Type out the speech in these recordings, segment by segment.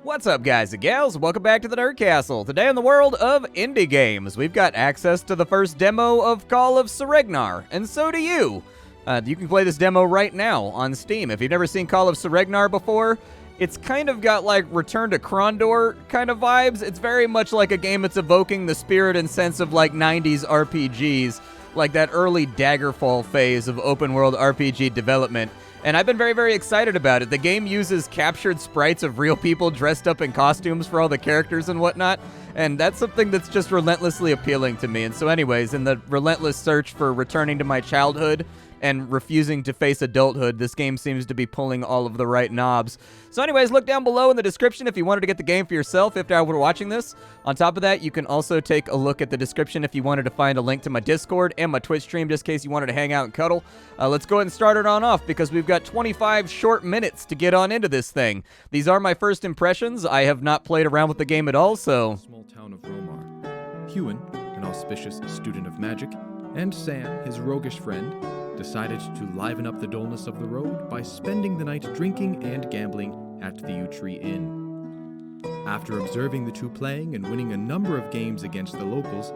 What's up, guys and gals? Welcome back to the Nerd Castle. Today in the world of indie games, we've got access to the first demo of Call of Saregnar, and so do you. You can play this demo right now on Steam. If you've never seen Call of Saregnar before, it's kind of got like Return to Krondor kind of vibes. It's very much like a game that's evoking the spirit and sense of like 90s RPGs, like that early Daggerfall phase of open world RPG development. And I've been very, very excited about it. The game uses captured sprites of real people dressed up in costumes for all the characters and whatnot, and that's something that's just relentlessly appealing to me. And so anyways, in the relentless search for returning to my childhood and refusing to face adulthood, this game seems to be pulling all of the right knobs. So anyways, look down below in the description if you wanted to get the game for yourself if you were watching this. On top of that, you can also take a look at the description if you wanted to find a link to my Discord and my Twitch stream just in case you wanted to hang out and cuddle. Let's go ahead and start it on off because we've got 25 short minutes to get on into this thing. These are my first impressions. I have not played around with the game at all, so... Small town of Romar. Huon, an auspicious student of magic, and Sam, his roguish friend, decided to liven up the dullness of the road by spending the night drinking and gambling at the Yew Tree Inn. After observing the two playing and winning a number of games against the locals,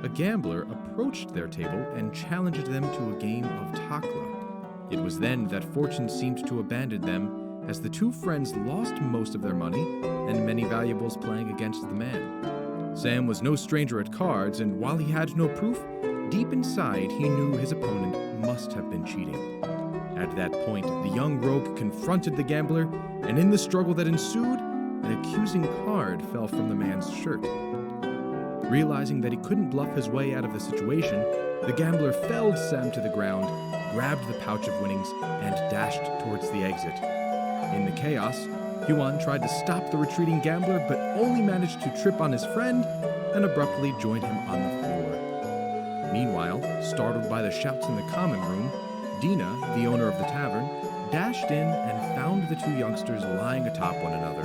a gambler approached their table and challenged them to a game of Takla. It was then that fortune seemed to abandon them as the two friends lost most of their money and many valuables playing against the man. Sam was no stranger at cards, and while he had no proof, deep inside he knew his opponent must have been cheating. At that point, the young rogue confronted the gambler, and in the struggle that ensued, an accusing card fell from the man's shirt. Realizing that he couldn't bluff his way out of the situation, the gambler felled Sam to the ground, grabbed the pouch of winnings, and dashed towards the exit. In the chaos, Huon tried to stop the retreating gambler, but only managed to trip on his friend and abruptly joined him on the floor. Meanwhile, startled by the shouts in the common room, Dina, the owner of the tavern, dashed in and found the two youngsters lying atop one another,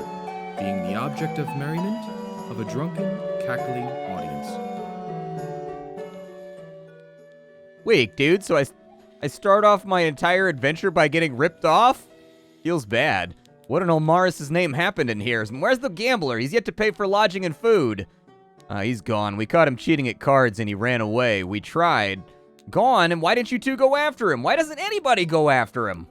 being the object of merriment of a drunken, cackling audience. Wait, dude, so I start off my entire adventure by getting ripped off? Feels bad. What in Olmaris's name happened in here? Where's the gambler? He's yet to pay for lodging and food. He's gone. We caught him cheating at cards and he ran away. We tried. Gone? And why didn't you two go after him? Why doesn't anybody go after him?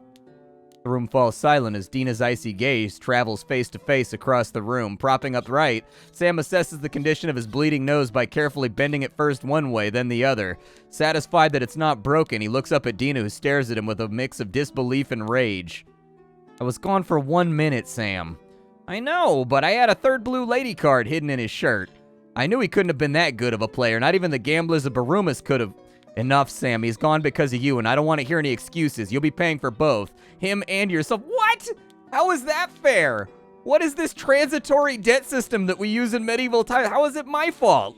The room falls silent as Dina's icy gaze travels face to face across the room. Propping upright, Sam assesses the condition of his bleeding nose by carefully bending it first one way, then the other. Satisfied that it's not broken, he looks up at Dina, who stares at him with a mix of disbelief and rage. I was gone for 1 minute, Sam. I know, but I had a third blue lady card hidden in his shirt. I knew he couldn't have been that good of a player. Not even the gamblers of Barumas could have. Enough, Sam. He's gone because of you, and I don't want to hear any excuses. You'll be paying for both. Him and yourself. What? How is that fair? What is this transitory debt system that we use in medieval times? How is it my fault?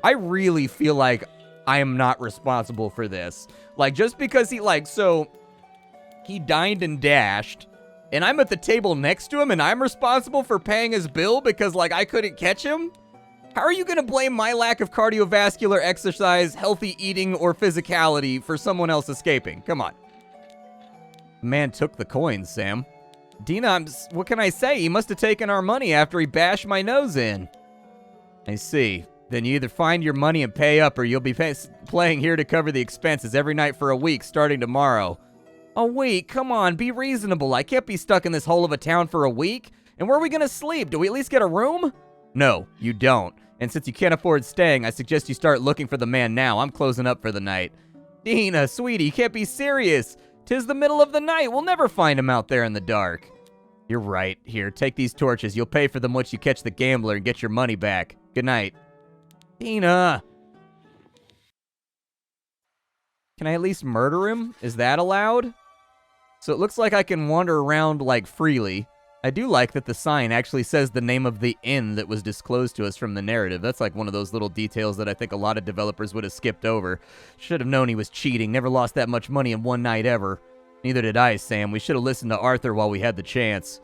I really feel like I am not responsible for this. Like, just because he dined and dashed, and I'm at the table next to him, and I'm responsible for paying his bill because, I couldn't catch him? How are you going to blame my lack of cardiovascular exercise, healthy eating, or physicality for someone else escaping? Come on. The man took the coins, Sam. Dina, what can I say? He must have taken our money after he bashed my nose in. I see. Then you either find your money and pay up, or you'll be playing here to cover the expenses every night for a week starting tomorrow. A week? Come on, be reasonable. I can't be stuck in this hole of a town for a week. And where are we going to sleep? Do we at least get a room? No, you don't. And since you can't afford staying, I suggest you start looking for the man now. I'm closing up for the night. Dina, sweetie, you can't be serious. 'Tis the middle of the night. We'll never find him out there in the dark. You're right. Here, take these torches. You'll pay for them once you catch the gambler and get your money back. Good night. Dina! Can I at least murder him? Is that allowed? So it looks like I can wander around, freely. I do like that the sign actually says the name of the inn that was disclosed to us from the narrative. That's one of those little details that I think a lot of developers would have skipped over. Should have known he was cheating. Never lost that much money in one night ever. Neither did I, Sam. We should have listened to Arthur while we had the chance.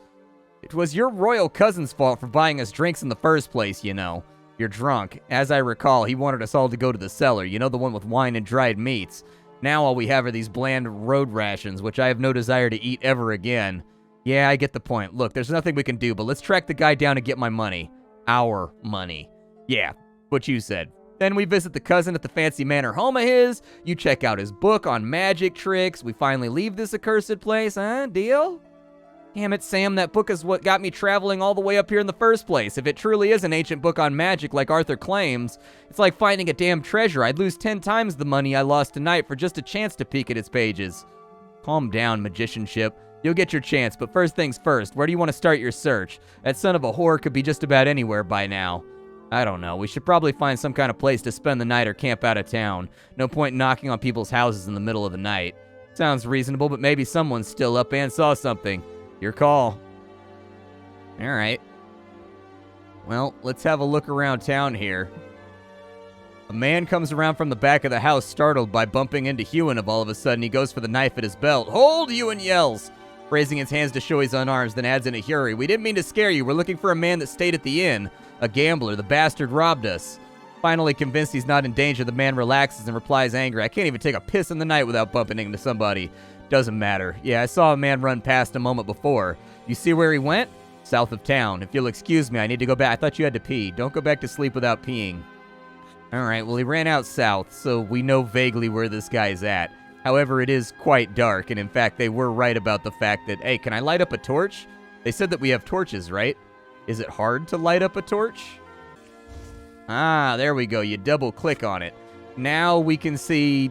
It was your royal cousin's fault for buying us drinks in the first place, you know. You're drunk. As I recall, he wanted us all to go to the cellar. You know, the one with wine and dried meats. Now all we have are these bland road rations, which I have no desire to eat ever again. Yeah, I get the point. Look, there's nothing we can do, but let's track the guy down and get my money. Our money. Yeah, what you said. Then we visit the cousin at the fancy manor home of his. You check out his book on magic tricks. We finally leave this accursed place, huh? Deal? Damn it, Sam, that book is what got me traveling all the way up here in the first place. If it truly is an ancient book on magic like Arthur claims, it's like finding a damn treasure. I'd lose 10 times the money I lost tonight for just a chance to peek at its pages. Calm down, magicianship. You'll get your chance, but first things first, where do you want to start your search? That son of a whore could be just about anywhere by now. I don't know. We should probably find some kind of place to spend the night or camp out of town. No point knocking on people's houses in the middle of the night. Sounds reasonable, but maybe someone's still up and saw something. Your call. All right. Well, let's have a look around town here. A man comes around from the back of the house, startled by bumping into Hewen. Of all of a sudden, he goes for the knife at his belt. Hold, Hewen yells, raising his hands to show he's unarmed, then adds in a fury. We didn't mean to scare you. We're looking for a man that stayed at the inn. A gambler. The bastard robbed us. Finally convinced he's not in danger, the man relaxes and replies angry. I can't even take a piss in the night without bumping into somebody. Doesn't matter. Yeah, I saw a man run past a moment before. You see where he went? South of town. If you'll excuse me, I need to go back. I thought you had to pee. Don't go back to sleep without peeing. All right, well, he ran out south, so we know vaguely where this guy's at. However, it is quite dark, and in fact, they were right about the fact that, hey, can I light up a torch? They said that we have torches, right? Is it hard to light up a torch? Ah, there we go. You double click on it. Now we can see...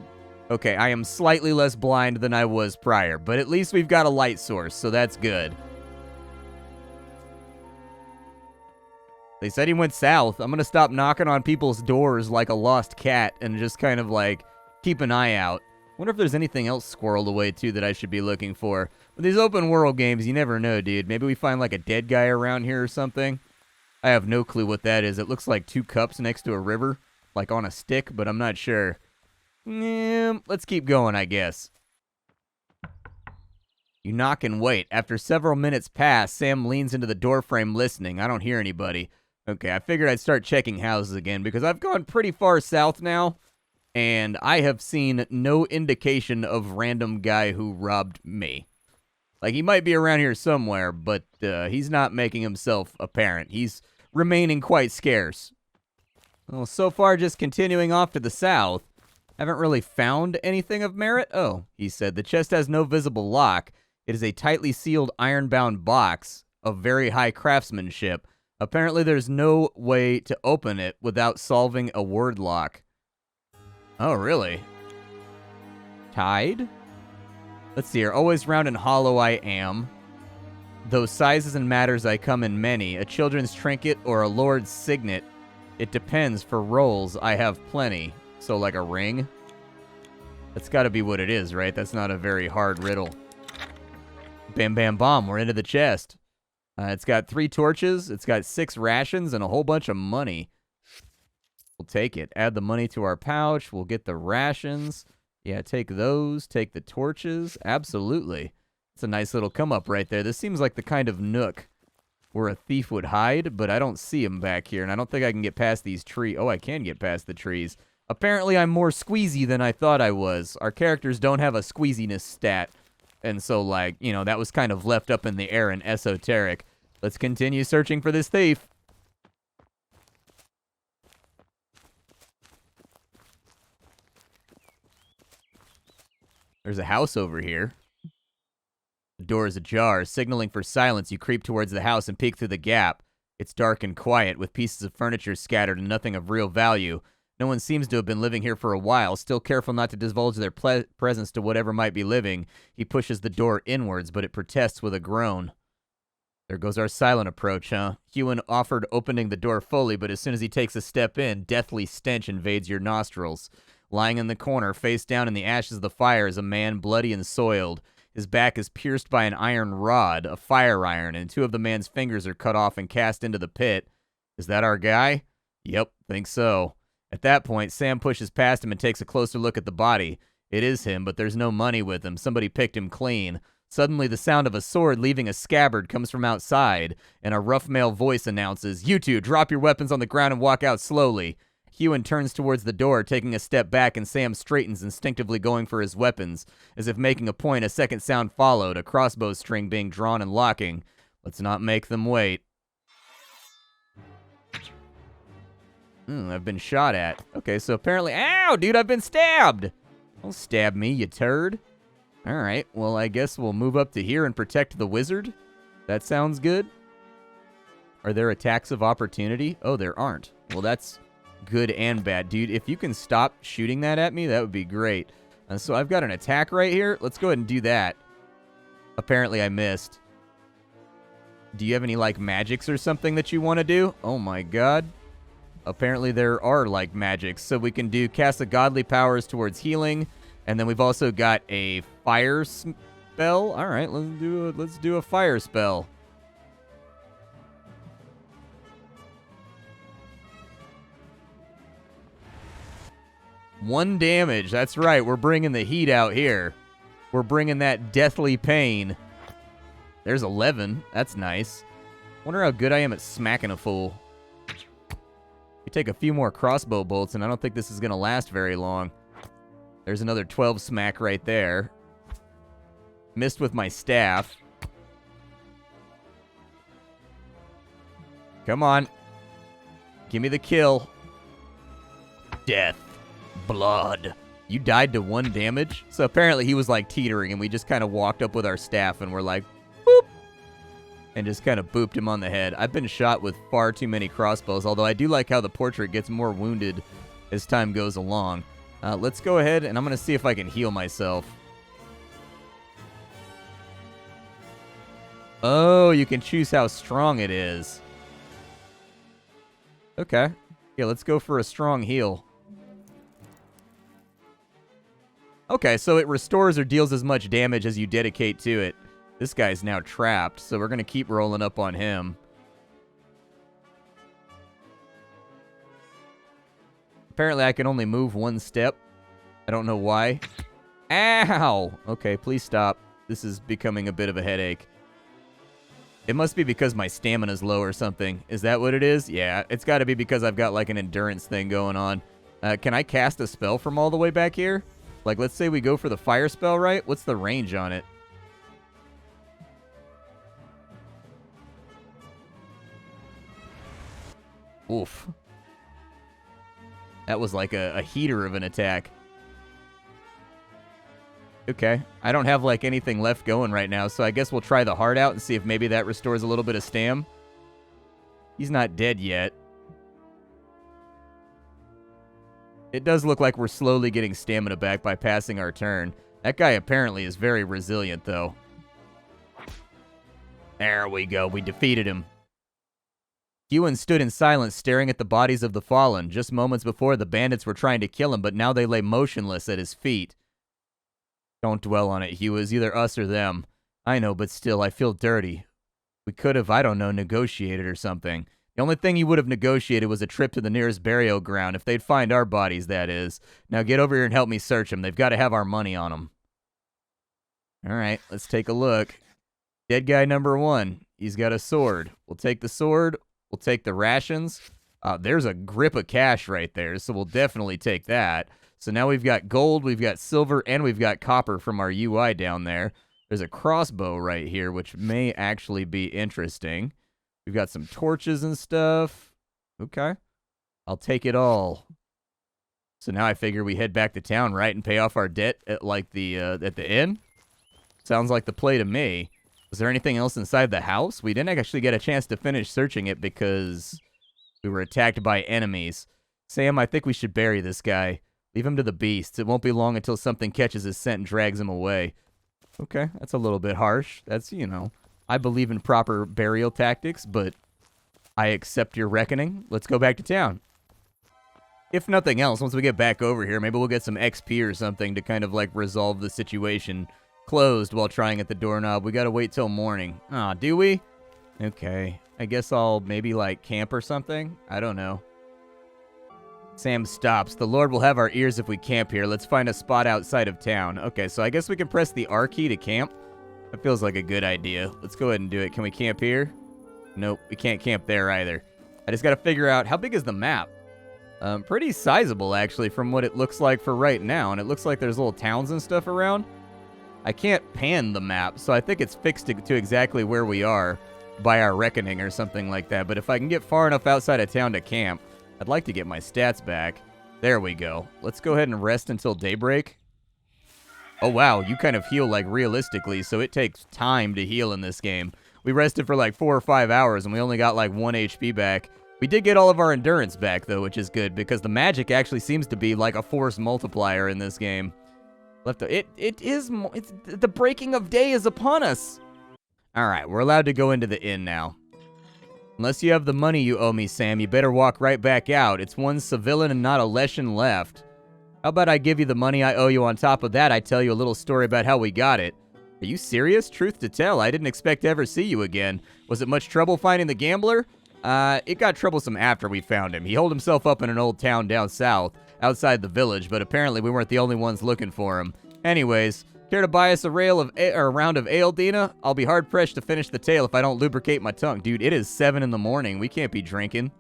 Okay, I am slightly less blind than I was prior, but at least we've got a light source, so that's good. They said he went south. I'm going to stop knocking on people's doors like a lost cat and just kind of like keep an eye out. Wonder if there's anything else squirreled away too that I should be looking for. With these open world games, you never know, dude. Maybe we find like a dead guy around here or something. I have no clue what that is. It looks like 2 cups next to a river, like on a stick, but I'm not sure. Let's keep going, I guess. You knock and wait. After several minutes pass, Sam leans into the doorframe listening. I don't hear anybody. Okay, I figured I'd start checking houses again because I've gone pretty far south now, and I have seen no indication of random guy who robbed me. Like, he might be around here somewhere, but he's not making himself apparent. He's remaining quite scarce. Well, so far just continuing off to the south. Haven't really found anything of merit. Oh, he said, the chest has no visible lock. It is a tightly sealed iron-bound box of very high craftsmanship. Apparently there's no way to open it without solving a word lock. Oh, really? Tied? Let's see here. Always round and hollow I am. Though sizes and matters I come in many. A children's trinket or a lord's signet. It depends. For rolls, I have plenty. So like a ring? That's got to be what it is, right? That's not a very hard riddle. Bam, bam, bomb. We're into the chest. It's got 3 torches. It's got 6 rations and a whole bunch of money. We'll take it. Add the money to our pouch. We'll get the rations. Yeah, take those. Take the torches. Absolutely. It's a nice little come up right there. This seems like the kind of nook where a thief would hide, but I don't see him back here, and I don't think I can get past these trees. Oh, I can get past the trees. Apparently, I'm more squeezy than I thought I was. Our characters don't have a squeeziness stat. And so, like, you know, that was kind of left up in the air and esoteric. Let's continue searching for this thief. There's a house over here. The door is ajar, signaling for silence. You creep towards the house and peek through the gap. It's dark and quiet, with pieces of furniture scattered and nothing of real value. No one seems to have been living here for a while. Still careful not to divulge their presence to whatever might be living, he pushes the door inwards, but it protests with a groan. There goes our silent approach, huh? Hewen offered opening the door fully, but as soon as he takes a step in, deathly stench invades your nostrils. Lying in the corner, face down in the ashes of the fire, is a man bloody and soiled. His back is pierced by an iron rod, a fire iron, and 2 of the man's fingers are cut off and cast into the pit. Is that our guy? Yep, think so. At that point, Sam pushes past him and takes a closer look at the body. It is him, but there's no money with him. Somebody picked him clean. Suddenly, the sound of a sword leaving a scabbard comes from outside, and a rough male voice announces, "You two, drop your weapons on the ground and walk out slowly." Hewen turns towards the door, taking a step back, and Sam straightens, instinctively going for his weapons. As if making a point, a second sound followed, a crossbow string being drawn and locking. Let's not make them wait. I've been shot at. Okay, so apparently... Ow, dude, I've been stabbed! Don't stab me, you turd. Alright, well, I guess we'll move up to here and protect the wizard. That sounds good. Are there attacks of opportunity? Oh, there aren't. Well, that's good and bad. Dude, if you can stop shooting that at me, that would be great. So I've got an attack right here. Let's go ahead and do that. Apparently I missed. Do you have any, like, magics or something that you want to do? Oh, my God. Apparently there are, like, magics. So we can cast a godly powers towards healing. And then we've also got a fire spell. All right, let's do a fire spell. One damage. That's right. We're bringing the heat out here. We're bringing that deathly pain. There's 11. That's nice. Wonder how good I am at smacking a fool. We take a few more crossbow bolts, and I don't think this is going to last very long. There's another 12 smack right there. Missed with my staff. Come on. Give me the kill. Death. Blood. You died to 1 damage? So apparently he was like teetering, and we just kind of walked up with our staff and we're like, boop. And just kind of booped him on the head. I've been shot with far too many crossbows, although I do like how the portrait gets more wounded as time goes along. Let's go ahead, and I'm going to see if I can heal myself. Oh, you can choose how strong it is. Okay. Yeah, let's go for a strong heal. Okay, so it restores or deals as much damage as you dedicate to it. This guy's now trapped, so we're going to keep rolling up on him. Apparently I can only move 1 step. I don't know why. Ow! Okay, please stop. This is becoming a bit of a headache. It must be because my stamina's low or something. Is that what it is? Yeah, it's got to be because I've got like an endurance thing going on. Can I cast a spell from all the way back here? Like, let's say we go for the fire spell, right? What's the range on it? Oof. That was like a heater of an attack. Okay. I don't have like anything left going right now, so I guess we'll try the heart out and see if maybe that restores a little bit of stam. He's not dead yet. It does look like we're slowly getting stamina back by passing our turn. That guy apparently is very resilient, though. There we go. We defeated him. Ewan stood in silence, staring at the bodies of the fallen. Just moments before, the bandits were trying to kill him, but now they lay motionless at his feet. Don't dwell on it, Hugh. It was either us or them. I know, but still, I feel dirty. We could have, I don't know, negotiated or something. The only thing he would have negotiated was a trip to the nearest burial ground, if they'd find our bodies, that is. Now get over here and help me search them. They've got to have our money on them. All right, let's take a look. Dead guy number 1. He's got a sword. We'll take the sword. We'll take the rations. There's a grip of cash right there, so we'll definitely take that. So now we've got gold, we've got silver, and we've got copper from our UI down there. There's a crossbow right here, which may actually be interesting. We've got some torches and stuff. Okay. I'll take it all. So now I figure we head back to town, right, and pay off our debt at, like, at the inn? Sounds like the play to me. Was there anything else inside the house? We didn't actually get a chance to finish searching it because we were attacked by enemies. Sam, I think we should bury this guy. Leave him to the beasts. It won't be long until something catches his scent and drags him away. Okay, that's a little bit harsh. That's, you know, I believe in proper burial tactics, but I accept your reckoning. Let's go back to town. If nothing else, once we get back over here, maybe we'll get some XP or something to kind of, like, resolve the situation. Closed while trying at the doorknob. We gotta wait till morning. Aw, do we? Okay. I guess I'll maybe, like, camp or something? I don't know. Sam stops. The Lord will have our ears if we camp here. Let's find a spot outside of town. Okay, so I guess we can press the R key to camp. That feels like a good idea. Let's go ahead and do it. Can we camp here? Nope, we can't camp there either. I just gotta figure out, how big is the map? Pretty sizable, actually, from what it looks like for right now. And it looks like there's little towns and stuff around. I can't pan the map, so I think it's fixed to exactly where we are by our reckoning or something like that. But if I can get far enough outside of town to camp, I'd like to get my stats back. There we go. Let's go ahead and rest until daybreak. Oh, wow. You kind of heal, like, realistically, so it takes time to heal in this game. We rested for, like, 4 or 5 hours, and we only got, like, 1 HP back. We did get all of our endurance back, though, which is good, because the magic actually seems to be, like, a force multiplier in this game. The breaking of day is upon us. All right, we're allowed to go into the inn now. Unless you have the money you owe me, Sam, you better walk right back out. It's one civilian and not a Leshan left. How about I give you the money I owe you on top of that? I tell you a little story about how we got it. Are you serious? Truth to tell, I didn't expect to ever see you again. Was it much trouble finding the gambler? It got troublesome after we found him. He holed himself up in an old town down south, outside the village, but apparently we weren't the only ones looking for him. Anyways, care to buy us a round of ale, Dina? I'll be hard-pressed to finish the tale if I don't lubricate my tongue. Dude, it is 7 in the morning. We can't be drinking.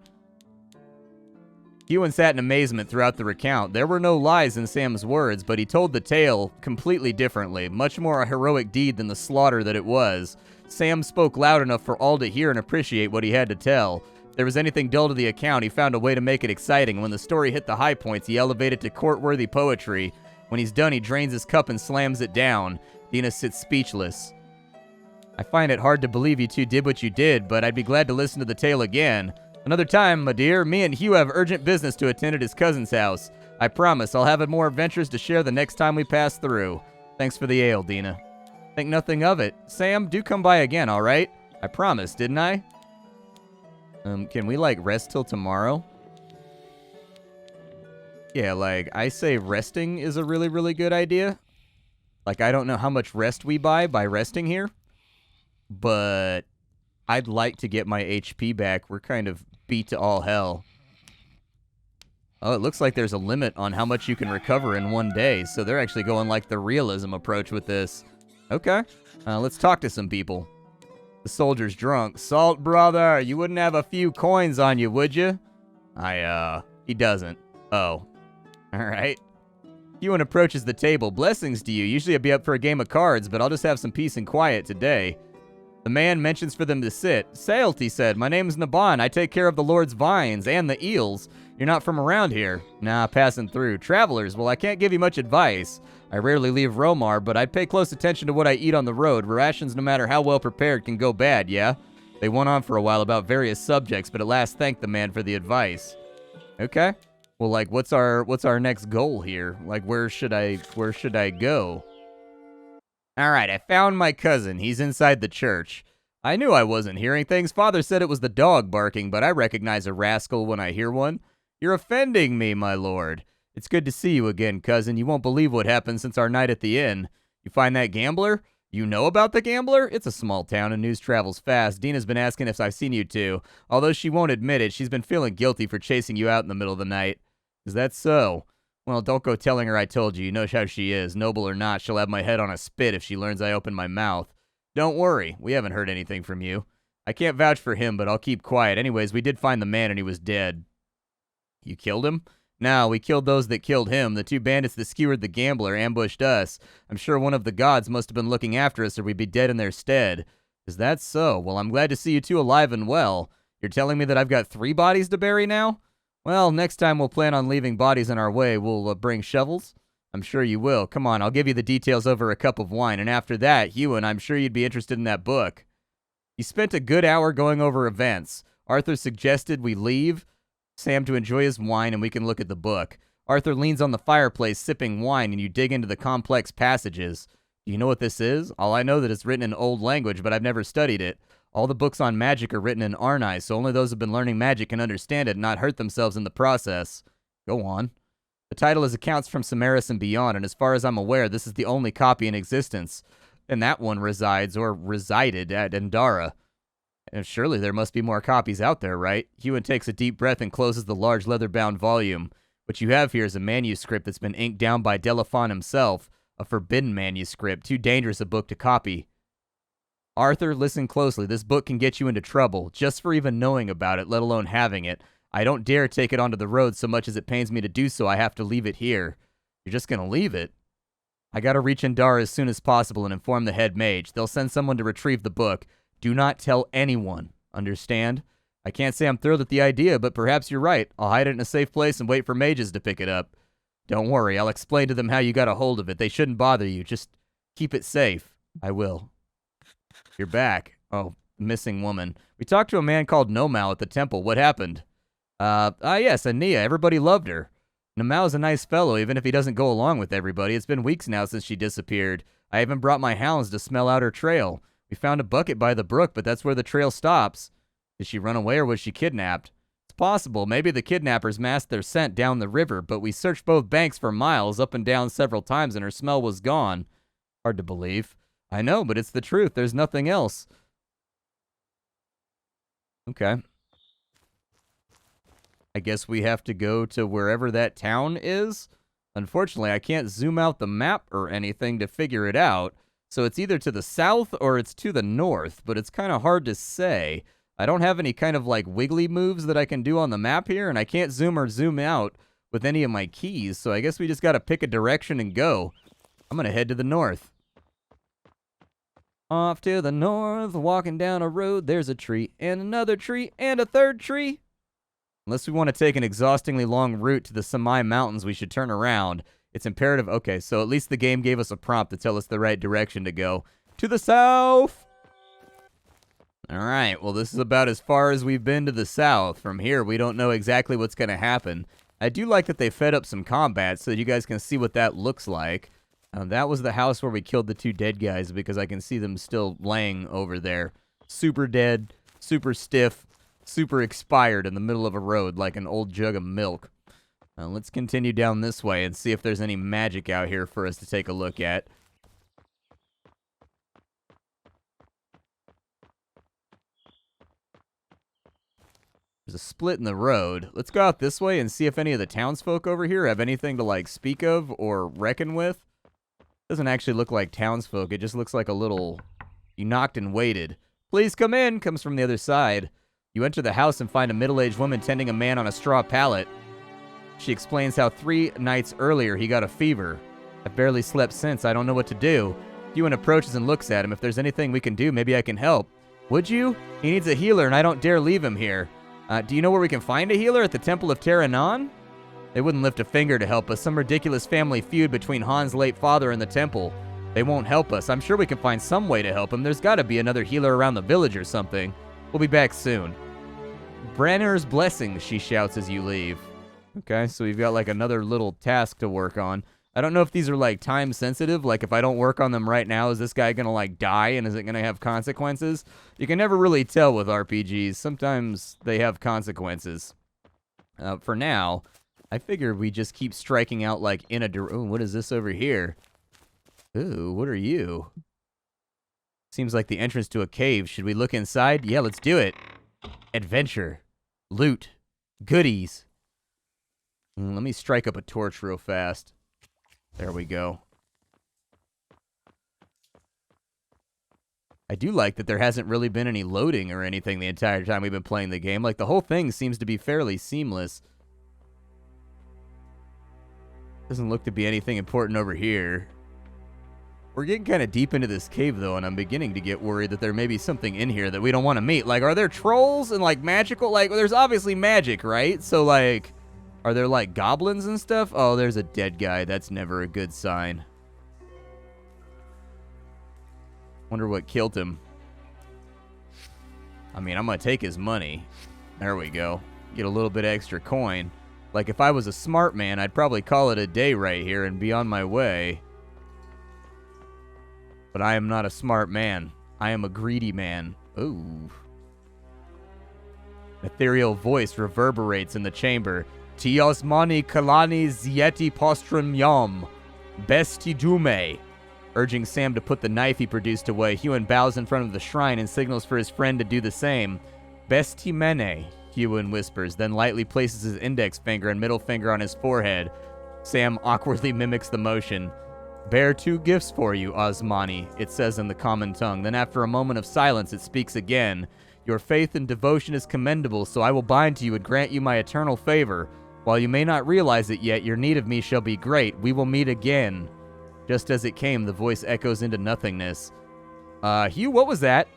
Ewan sat in amazement throughout the recount. There were no lies in Sam's words, but he told the tale completely differently, much more a heroic deed than the slaughter that it was. Sam spoke loud enough for all to hear and appreciate what he had to tell. If there was anything dull to the account, he found a way to make it exciting. When the story hit the high points, he elevated to court-worthy poetry. When he's done, he drains his cup and slams it down. Dina sits speechless. I find it hard to believe you two did what you did, but I'd be glad to listen to the tale again. Another time, my dear, me and Hugh have urgent business to attend at his cousin's house. I promise I'll have more adventures to share the next time we pass through. Thanks for the ale, Dina. Think nothing of it. Sam, do come by again, all right? I promised, didn't I? Can we, like, rest till tomorrow? Yeah, like, I say resting is a really, really good idea. Like, I don't know how much rest we buy by resting here, but I'd like to get my HP back. We're kind of beat to all hell. Oh, it looks like there's a limit on how much you can recover in one day, so they're actually going like the realism approach with this. Okay, let's talk to some people. The soldier's drunk. Salt, brother, you wouldn't have a few coins on you, would you? He doesn't. Oh. All right. Ewan approaches the table. Blessings to you. Usually I'd be up for a game of cards, but I'll just have some peace and quiet today. The man mentions for them to sit. Sailed, he said. My name's Naban. I take care of the Lord's vines and the eels. You're not from around here. Nah, passing through. Travelers, well, I can't give you much advice. I rarely leave Romar, but I'd pay close attention to what I eat on the road. Rations, no matter how well prepared, can go bad, yeah? They went on for a while about various subjects, but at last thanked the man for the advice. Okay. Well, like, what's our next goal here? Like, where should I go? All right, I found my cousin. He's inside the church. I knew I wasn't hearing things. Father said it was the dog barking, but I recognize a rascal when I hear one. You're offending me, my lord. It's good to see you again, cousin. You won't believe what happened since our night at the inn. You find that gambler? You know about the gambler? It's a small town and news travels fast. Dina's been asking if I've seen you two. Although she won't admit it, she's been feeling guilty for chasing you out in the middle of the night. Is that so? Well, don't go telling her I told you. You know how she is. Noble or not, she'll have my head on a spit if she learns I opened my mouth. Don't worry. We haven't heard anything from you. I can't vouch for him, but I'll keep quiet. Anyways, we did find the man and he was dead. You killed him? No, we killed those that killed him. The 2 bandits that skewered the gambler ambushed us. I'm sure one of the gods must have been looking after us or we'd be dead in their stead. Is that so? Well, I'm glad to see you two alive and well. You're telling me that I've got 3 bodies to bury now? Well, next time we'll plan on leaving bodies in our way. We'll bring shovels? I'm sure you will. Come on, I'll give you the details over a cup of wine. And after that, Ewan, I'm sure you'd be interested in that book. He spent a good hour going over events. Arthur suggested we leave Sam to enjoy his wine and we can look at the book. Arthur leans on the fireplace sipping wine and you dig into the complex passages. Do you know what this is? All I know that it's written in old language, but I've never studied it. All the books on magic are written in Arnai, so only those who've been learning magic can understand it and not hurt themselves in the process. Go on. The title is Accounts from Samaris and Beyond, and as far as I'm aware, this is the only copy in existence. And that one resides, or resided, at Endara. And surely there must be more copies out there, right? Ewan takes a deep breath and closes the large leather-bound volume. What you have here is a manuscript that's been inked down by Delafon himself, a forbidden manuscript, too dangerous a book to copy. Arthur, listen closely. This book can get you into trouble, just for even knowing about it, let alone having it. I don't dare take it onto the road so much as it pains me to do so. I have to leave it here. You're just gonna leave it? I gotta reach Indara as soon as possible and inform the head mage. They'll send someone to retrieve the book. Do not tell anyone. Understand? I can't say I'm thrilled at the idea, but perhaps you're right. I'll hide it in a safe place and wait for mages to pick it up. Don't worry, I'll explain to them how you got a hold of it. They shouldn't bother you. Just keep it safe. I will. You're back. Oh, missing woman. We talked to a man called Nomau at the temple. What happened? Yes, Ania. Everybody loved her. Nomau's a nice fellow, even if he doesn't go along with everybody. It's been weeks now since she disappeared. I even brought my hounds to smell out her trail. We found a bucket by the brook, but that's where the trail stops. Did she run away or was she kidnapped? It's possible. Maybe the kidnappers masked their scent down the river, but we searched both banks for miles, up and down several times, and her smell was gone. Hard to believe. I know, but it's the truth. There's nothing else. Okay. I guess we have to go to wherever that town is. Unfortunately, I can't zoom out the map or anything to figure it out. So it's either to the south or it's to the north, but it's kind of hard to say. I don't have any kind of like wiggly moves that I can do on the map here, and I can't zoom or zoom out with any of my keys, so I guess we just got to pick a direction and go. I'm going to head to the north. Off to the north, walking down a road, there's a tree, and another tree, and a third tree. Unless we want to take an exhaustingly long route to the Samai Mountains, we should turn around. It's imperative. Okay, so at least the game gave us a prompt to tell us the right direction to go. To the south! Alright, well this is about as far as we've been to the south. From here, we don't know exactly what's going to happen. I do like that they fed up some combat so that you guys can see what that looks like. That was the house where we killed the two dead guys because I can see them still laying over there. Super dead, super stiff, super expired in the middle of a road like an old jug of milk. Let's continue down this way and see if there's any magic out here for us to take a look at. There's a split in the road. Let's go out this way and see if any of the townsfolk over here have anything to, like, speak of or reckon with. Doesn't actually look like townsfolk. It just looks like a little... You knocked and waited. Please come in, comes from the other side. You enter the house and find a middle-aged woman tending a man on a straw pallet. She explains how 3 nights earlier he got a fever. I've barely slept since. I don't know what to do. Hewin approaches and looks at him. If there's anything we can do, maybe I can help. Would you? He needs a healer, and I don't dare leave him here. Do you know where we can find a healer? At the Temple of Terranon? They wouldn't lift a finger to help us. Some ridiculous family feud between Han's late father and the temple. They won't help us. I'm sure we can find some way to help him. There's got to be another healer around the village or something. We'll be back soon. Brenner's blessings, she shouts as you leave. Okay, so we've got like another little task to work on. I don't know if these are like time sensitive, like if I don't work on them right now, is this guy gonna like die and is it gonna have consequences? You can never really tell with RPGs. Sometimes they have consequences. For now, I figure we just keep striking out like in a... Ooh, what is this over here? Ooh, what are you? Seems like the entrance to a cave. Should we look inside? Yeah, let's do it. Adventure. Loot. Goodies. Let me strike up a torch real fast. There we go. I do like that there hasn't really been any loading or anything the entire time we've been playing the game. Like, the whole thing seems to be fairly seamless. Doesn't look to be anything important over here. We're getting kind of deep into this cave, though, and I'm beginning to get worried that there may be something in here that we don't want to meet. Like, are there trolls and, like, magical... Like, there's obviously magic, right? So, like... Are there, like, goblins and stuff? Oh, there's a dead guy. That's never a good sign. Wonder what killed him. I mean, I'm gonna take his money. There we go. Get a little bit extra coin. Like, if I was a smart man, I'd probably call it a day right here and be on my way. But I am not a smart man. I am a greedy man. Ooh. Ethereal voice reverberates in the chamber. Tios mani kalani zieti postrum yom. Besti dume. Urging Sam to put the knife he produced away, Hewin bows in front of the shrine and signals for his friend to do the same. Besti mene, Hewin whispers, then lightly places his index finger and middle finger on his forehead. Sam awkwardly mimics the motion. Bear 2 gifts for you, Osmani, it says in the common tongue. Then after a moment of silence, it speaks again. Your faith and devotion is commendable, so I will bind to you and grant you my eternal favor. While you may not realize it yet, your need of me shall be great. We will meet again. Just as it came, the voice echoes into nothingness. Hugh, what was that?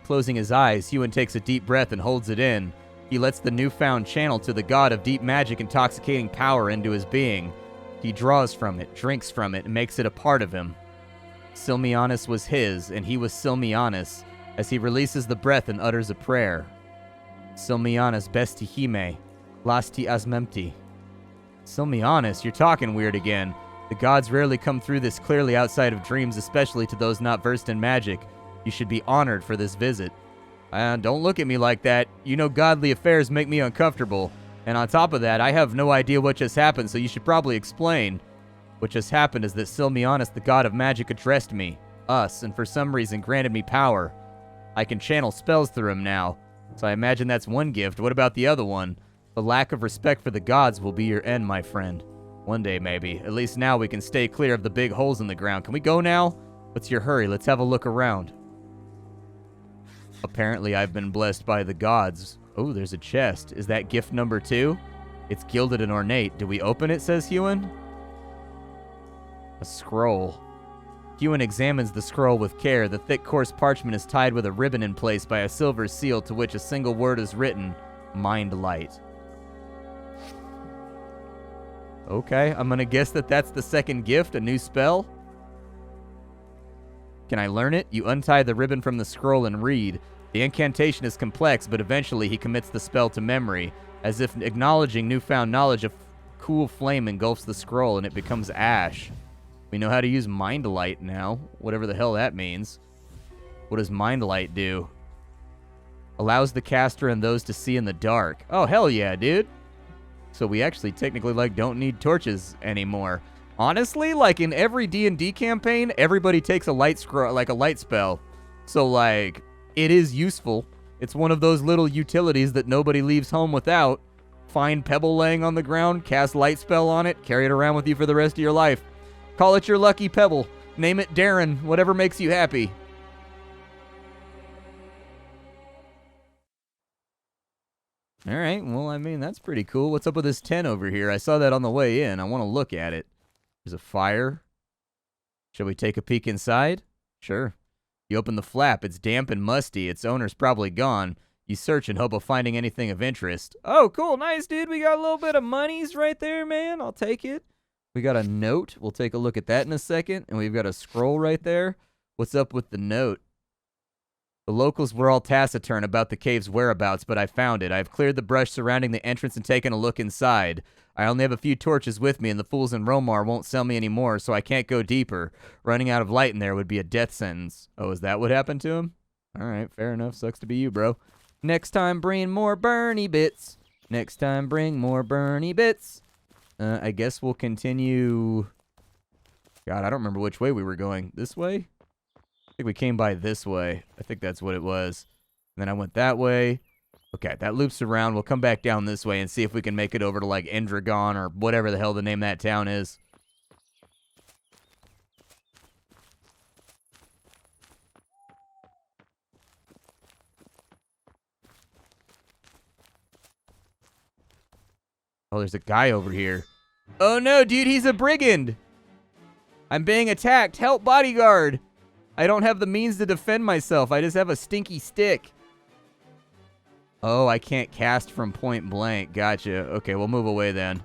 Closing his eyes, Hugh takes a deep breath and holds it in. He lets the newfound channel to the god of deep magic intoxicating power into his being. He draws from it, drinks from it, and makes it a part of him. Silmianis was his, and he was Silmianis, as he releases the breath and utters a prayer. Silmianis besti hime, lasti asmempti. Silmianis, you're talking weird again. The gods rarely come through this clearly outside of dreams, especially to those not versed in magic. You should be honored for this visit. Don't look at me like that. You know godly affairs make me uncomfortable. And on top of that, I have no idea what just happened, so you should probably explain. What just happened is that Silmianis, the god of magic, addressed me, us, and for some reason granted me power. I can channel spells through him now, so I imagine that's one gift. What about the other one? The lack of respect for the gods will be your end, my friend. One day, maybe. At least now we can stay clear of the big holes in the ground. Can we go now? What's your hurry? Let's have a look around. Apparently, I've been blessed by the gods. Oh, there's a chest. Is that gift number 2? It's gilded and ornate. Do we open it, says Hewen? A scroll. Hewen examines the scroll with care. The thick, coarse parchment is tied with a ribbon in place by a silver seal to which a single word is written, Mind Light. Okay, I'm gonna guess that that's the second gift, a new spell. Can I learn it? You untie the ribbon from the scroll and read. The incantation is complex, but eventually he commits the spell to memory. As if acknowledging newfound knowledge, a cool flame engulfs the scroll and it becomes ash. We know how to use Mind Light now, whatever the hell that means. What does Mind Light do? Allows the caster and those to see in the dark. Oh, hell yeah, dude. So we actually technically, like, don't need torches anymore. Honestly, like, in every D&D campaign, everybody takes a light scroll, like a light spell. So, like, it is useful. It's one of those little utilities that nobody leaves home without. Find pebble laying on the ground, cast light spell on it, carry it around with you for the rest of your life. Call it your lucky pebble. Name it Darren, whatever makes you happy. All right, well, I mean, that's pretty cool. What's up with this tent over here? I saw that on the way in. I want to look at it. There's a fire. Shall we take a peek inside? Sure. You open the flap. It's damp and musty. Its owner's probably gone. You search in hope of finding anything of interest. Oh, cool. Nice, dude. We got a little bit of monies right there, man. I'll take it. We got a note. We'll take a look at that in a second. And we've got a scroll right there. What's up with the note? The locals were all taciturn about the cave's whereabouts, but I found it. I've cleared the brush surrounding the entrance and taken a look inside. I only have a few torches with me, and the fools in Romar won't sell me any more, so I can't go deeper. Running out of light in there would be a death sentence. Oh, is that what happened to him? All right, fair enough. Sucks to be you, bro. Next time, bring more Bernie bits. Next time, bring more Bernie bits. I guess we'll continue... God, I don't remember which way we were going. This way? I think we came by this way. I think that's what it was. And then I went that way. Okay, that loops around. We'll come back down this way and see if we can make it over to, like, Endragon or whatever the hell the name of that town is. Oh, there's a guy over here. Oh, no, dude, he's a brigand. I'm being attacked. Help, bodyguard. I don't have the means to defend myself. I just have a stinky stick. Oh, I can't cast from point blank. Gotcha. Okay, we'll move away then.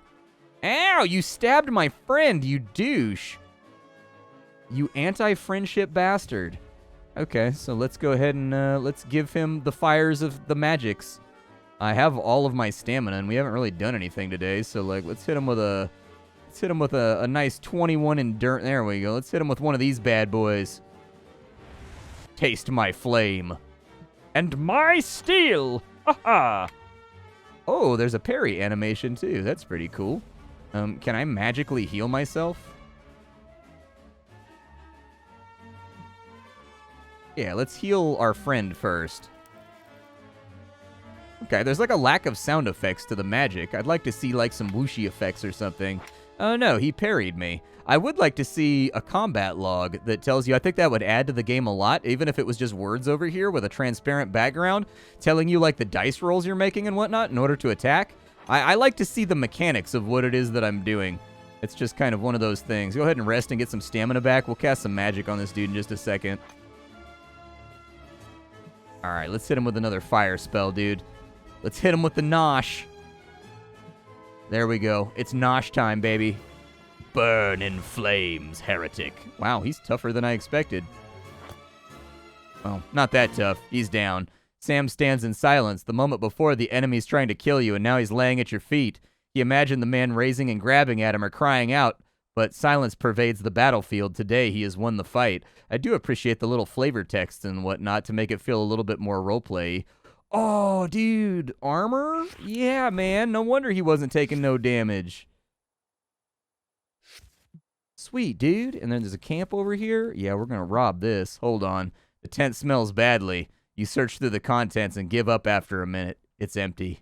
Ow, you stabbed my friend, you douche. You anti-friendship bastard. Okay, so let's go ahead and let's give him the fires of the magics. I have all of my stamina, and we haven't really done anything today, so like let's hit him with a nice 21 endurance. There we go. Let's hit him with one of these bad boys. Taste my flame. And my steel! Ha-ha! Oh, there's a parry animation, too. That's pretty cool. Can I magically heal myself? Yeah, let's heal our friend first. Okay, there's like a lack of sound effects to the magic. I'd like to see like some whooshy effects or something. Oh no, he parried me. I would like to see a combat log that tells you, I think that would add to the game a lot, even if it was just words over here with a transparent background telling you like the dice rolls you're making and whatnot in order to attack. I like to see the mechanics of what it is that I'm doing. It's just kind of one of those things. Go ahead and rest and get some stamina back. We'll cast some magic on this dude in just a second. All right, let's hit him with another fire spell, dude. Let's hit him with the nosh. There we go. It's nosh time, baby. Burn in flames, heretic. Wow, he's tougher than I expected. Well, not that tough. He's down. Sam stands in silence. The moment before, the enemy's trying to kill you, and now he's laying at your feet. He imagined the man raising and grabbing at him or crying out, but silence pervades the battlefield. Today, he has won the fight. I do appreciate the little flavor text and whatnot to make it feel a little bit more roleplay. Oh, dude, armor? Yeah, man. No wonder he wasn't taking no damage. Sweet, dude. And then there's a camp over here. Yeah, we're going to rob this. Hold on. The tent smells badly. You search through the contents and give up after a minute. It's empty.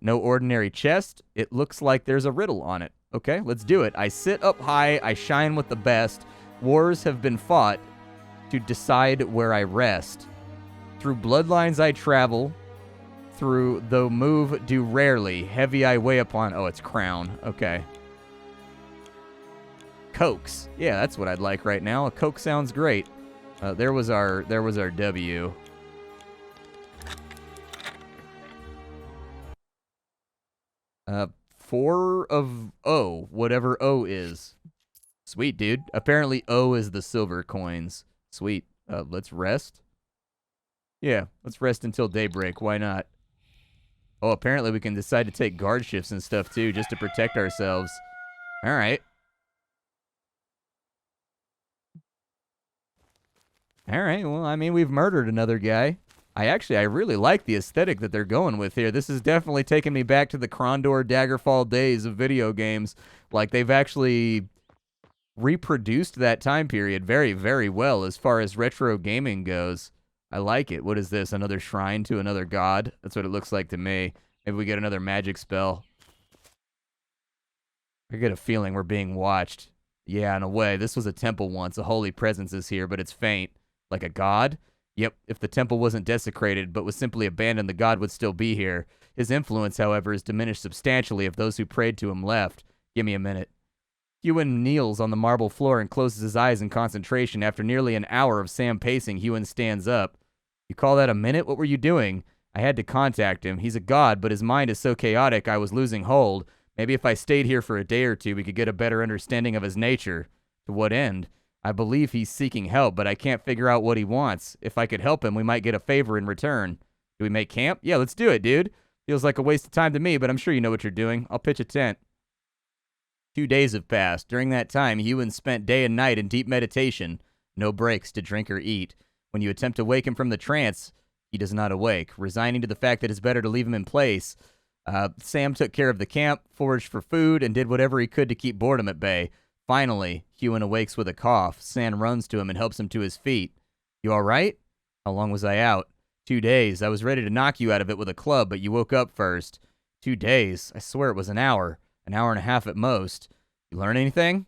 No ordinary chest. It looks like there's a riddle on it. Okay, let's do it. I sit up high. I shine with the best. Wars have been fought to decide where I rest. Through bloodlines I travel. Through though move do rarely. Heavy I weigh upon. Oh, it's crown. Okay. Cokes. Yeah, that's what I'd like right now. A coke sounds great. There was our W. Four of O, whatever O is. Sweet, dude. Apparently O is the silver coins. Sweet. Let's rest. Yeah, let's rest until daybreak. Why not? Oh, apparently we can decide to take guard shifts and stuff too, just to protect ourselves. All right. All right, well, I mean, we've murdered another guy. I really like the aesthetic that they're going with here. This is definitely taking me back to the Krondor Daggerfall days of video games. Like, they've actually reproduced that time period very, very well as far as retro gaming goes. I like it. What is this? Another shrine to another god? That's what it looks like to me. Maybe we get another magic spell. I get a feeling we're being watched. Yeah, in a way. This was a temple once. A holy presence is here, but it's faint. Like a god? Yep, if the temple wasn't desecrated but was simply abandoned, the god would still be here. His influence, however, is diminished substantially if those who prayed to him left. Give me a minute. Hewen kneels on the marble floor and closes his eyes in concentration. After nearly an hour of Sam pacing, Hewen stands up. You call that a minute? What were you doing? I had to contact him. He's a god, but his mind is so chaotic I was losing hold. Maybe if I stayed here for a day or two, we could get a better understanding of his nature. To what end? I believe he's seeking help, but I can't figure out what he wants. If I could help him, we might get a favor in return. Do we make camp? Yeah, let's do it, dude. Feels like a waste of time to me, but I'm sure you know what you're doing. I'll pitch a tent. 2 days have passed. During that time, Hewen spent day and night in deep meditation. No breaks to drink or eat. When you attempt to wake him from the trance, he does not awake. Resigning to the fact that it's better to leave him in place, Sam took care of the camp, foraged for food, and did whatever he could to keep boredom at bay. Finally, Hewen awakes with a cough. Sam runs to him and helps him to his feet. You all right? How long was I out? 2 days. I was ready to knock you out of it with a club, but you woke up first. 2 days. I swear it was an hour and a half at most. You learn anything?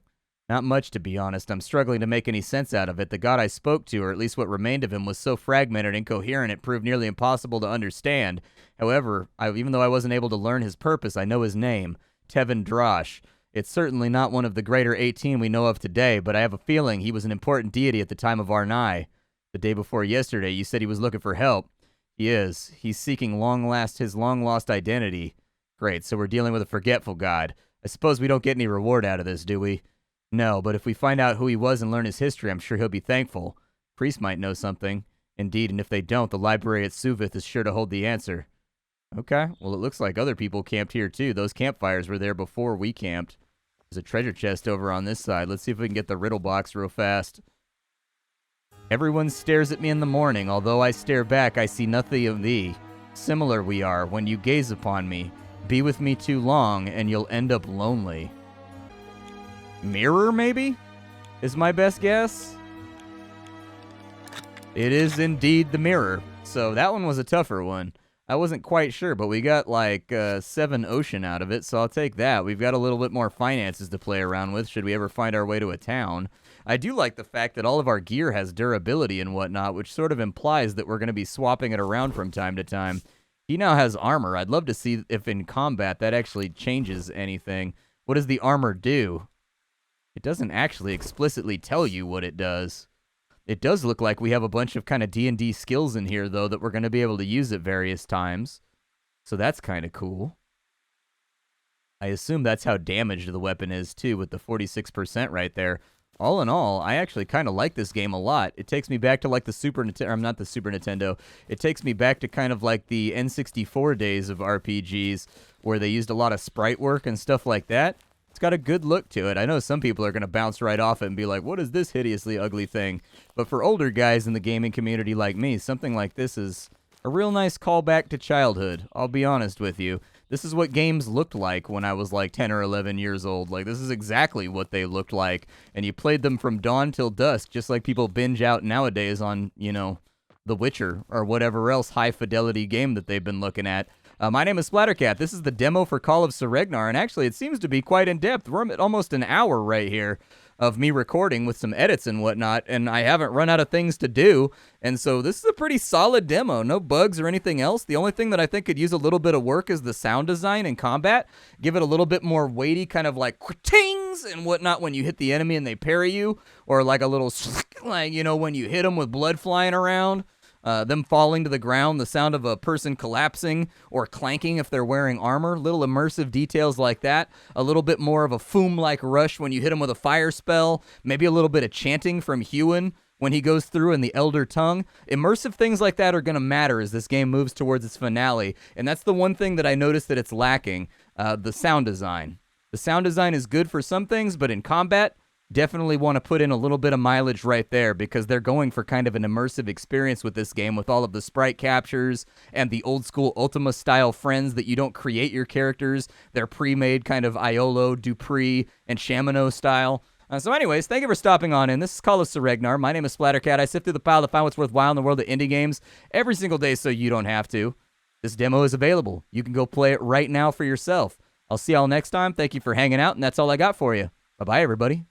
Not much, to be honest. I'm struggling to make any sense out of it. The god I spoke to, or at least what remained of him, was so fragmented and incoherent it proved nearly impossible to understand. However, even though I wasn't able to learn his purpose, I know his name. Tevin Drosh. It's certainly not one of the greater 18 we know of today, but I have a feeling he was an important deity at the time of Arnai. The day before yesterday, you said he was looking for help. He is. He's seeking his long-lost identity. Great, so we're dealing with a forgetful god. I suppose we don't get any reward out of this, do we? No, but if we find out who he was and learn his history, I'm sure he'll be thankful. Priest might know something. Indeed, and if they don't, the library at Suvith is sure to hold the answer. Okay, well, it looks like other people camped here, too. Those campfires were there before we camped. There's a treasure chest over on this side. Let's see if we can get the riddle box real fast. Everyone stares at me in the morning. Although I stare back, I see nothing of thee. Similar we are when you gaze upon me. Be with me too long, and you'll end up lonely. Mirror, maybe? Is my best guess? It is indeed the mirror. So that one was a tougher one. I wasn't quite sure, but we got like 7 ocean out of it, so I'll take that. We've got a little bit more finances to play around with should we ever find our way to a town. I do like the fact that all of our gear has durability and whatnot, which sort of implies that we're going to be swapping it around from time to time. He now has armor. I'd love to see if in combat that actually changes anything. What does the armor do? It doesn't actually explicitly tell you what it does. It does look like we have a bunch of kind of D&D skills in here, though, that we're going to be able to use at various times. So that's kind of cool. I assume that's how damaged the weapon is, too, with the 46% right there. All in all, I actually kind of like this game a lot. It takes me back to like the Super Nintendo, I'm not the Super Nintendo. It takes me back to kind of like the N64 days of RPGs where they used a lot of sprite work and stuff like that. It's got a good look to it. I know some people are going to bounce right off it and be like, what is this hideously ugly thing? But for older guys in the gaming community like me, something like this is a real nice callback to childhood. I'll be honest with you. This is what games looked like when I was like 10 or 11 years old. Like, this is exactly what they looked like. And you played them from dawn till dusk, just like people binge out nowadays on, you know, The Witcher or whatever else high-fidelity game that they've been looking at. My name is Splattercat. This is the demo for Call of Saregnar, and actually it seems to be quite in-depth. We're at almost an hour right here of me recording with some edits and whatnot, and I haven't run out of things to do, and so this is a pretty solid demo. No bugs or anything else. The only thing that I think could use a little bit of work is the sound design and combat. Give it a little bit more weighty, kind of like tings and whatnot when you hit the enemy and they parry you, or like a little like, you know, when you hit them with blood flying around. Them falling to the ground, the sound of a person collapsing or clanking if they're wearing armor, little immersive details like that, a little bit more of a foom-like rush when you hit him with a fire spell, maybe a little bit of chanting from Huon when he goes through in the Elder Tongue. Immersive things like that are going to matter as this game moves towards its finale, and that's the one thing that I noticed that it's lacking, the sound design. The sound design is good for some things, but in combat, definitely want to put in a little bit of mileage right there because they're going for kind of an immersive experience with this game with all of the sprite captures and the old school Ultima style friends that you don't create your characters. They're pre-made kind of Iolo, Dupree, and Shamano style. So anyways, thank you for stopping on in. This is Call of Saregnar. My name is Splattercat. I sift through the pile to find what's worthwhile in the world of indie games every single day so you don't have to. This demo is available. You can go play it right now for yourself. I'll see y'all next time. Thank you for hanging out, and that's all I got for you. Bye-bye, everybody.